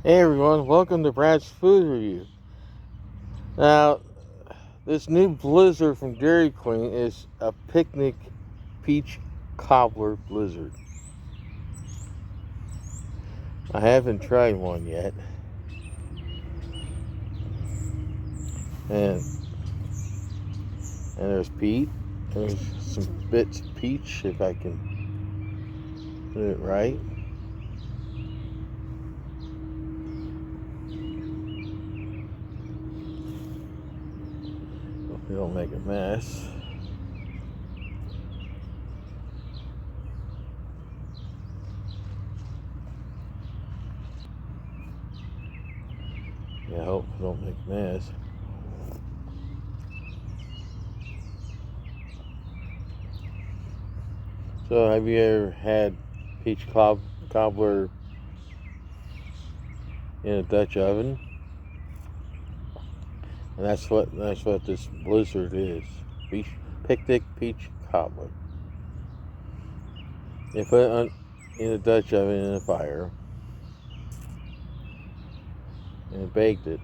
Hey everyone, welcome to Brad's Food Review. Now, this new blizzard from Dairy Queen is a picnic peach cobbler blizzard. I haven't tried one yet. And there's Pete. There's some bits of peach if I can do it right. Hope you don't make a mess. Yeah, I hope you don't make a mess. So, have you ever had peach cobbler in a Dutch oven? And that's what this blizzard is. Picnic peach cobbler. They put it in a Dutch oven in a fire and baked it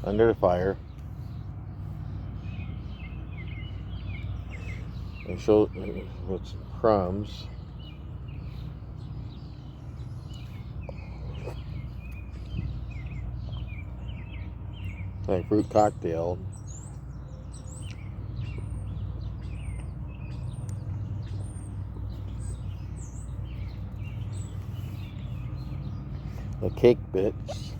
under the fire. And so with some crumbs. Like fruit cocktail. The cake bits.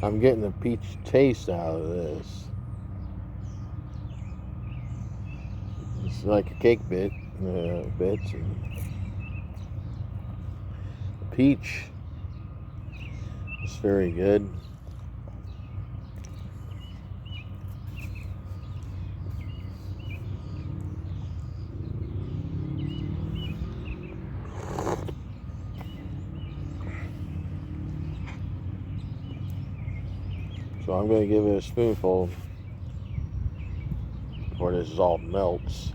I'm getting a peach taste out of this. It's like a cake bits. And the peach is very good. So I'm going to give it a spoonful before this all melts.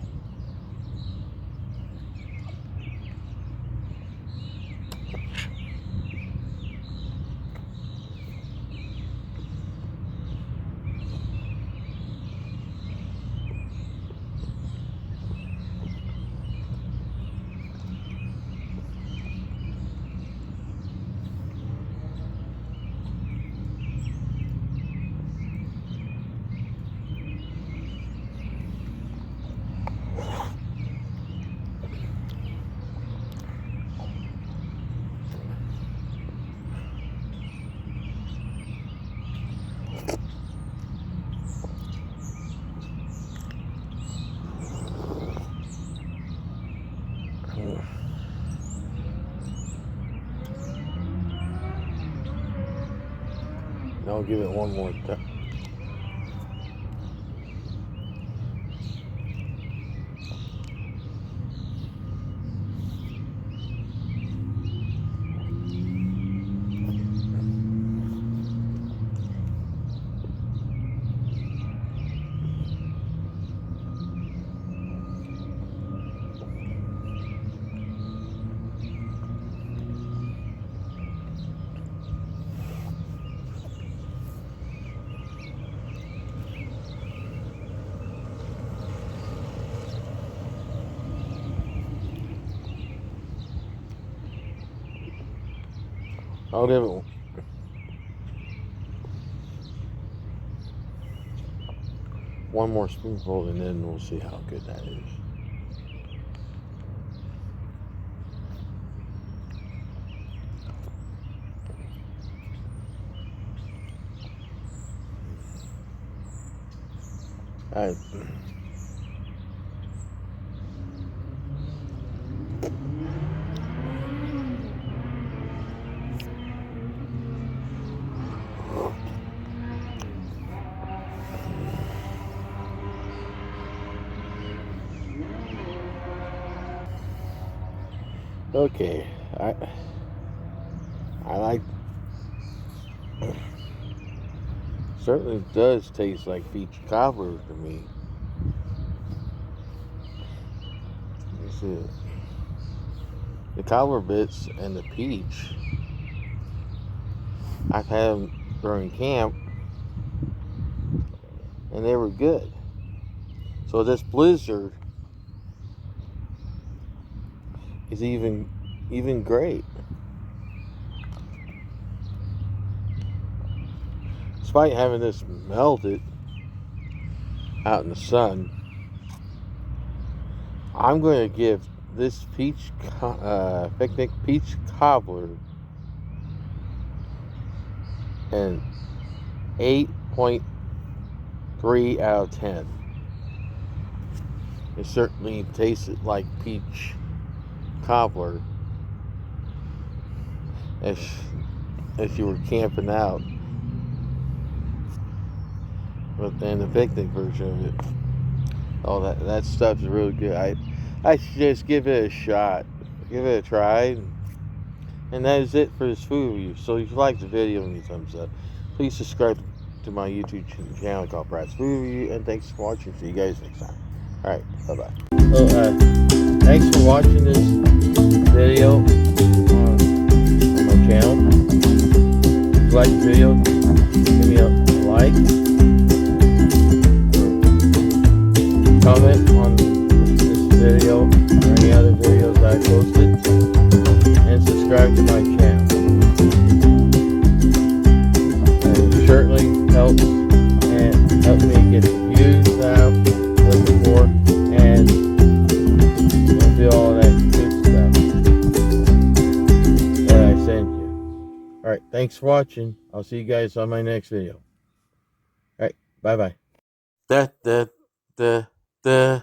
I'll give it one more time. I'll give it one more spoonful and then we'll see how good that is. Alright. Okay, I like. Certainly does taste like peach cobbler to me. See, the cobbler bits and the peach, I've had them during camp, and they were good. So this blizzard is even great. Despite having this melted out in the sun, I'm going to give this picnic peach cobbler an 8.3 out of 10. It certainly tasted like peach cobbler if you were camping out. But then the picnic version of it, oh, that stuff's really good. I suggest give it a shot, give it a try, and that is it for this food review. So if you like the video, give me a thumbs up. Please subscribe to my YouTube channel called Brad's Food Review, and thanks for watching. See you guys next time. All right, bye bye. So thanks for watching this video on my channel. If you like the video, give me a like. Comment on this video or any other videos I posted, and subscribe to my channel. It certainly helps me get the views that I'm looking for, and do all that good stuff that I send you. Alright, thanks for watching. I'll see you guys on my next video. Alright, bye bye. Da da da da.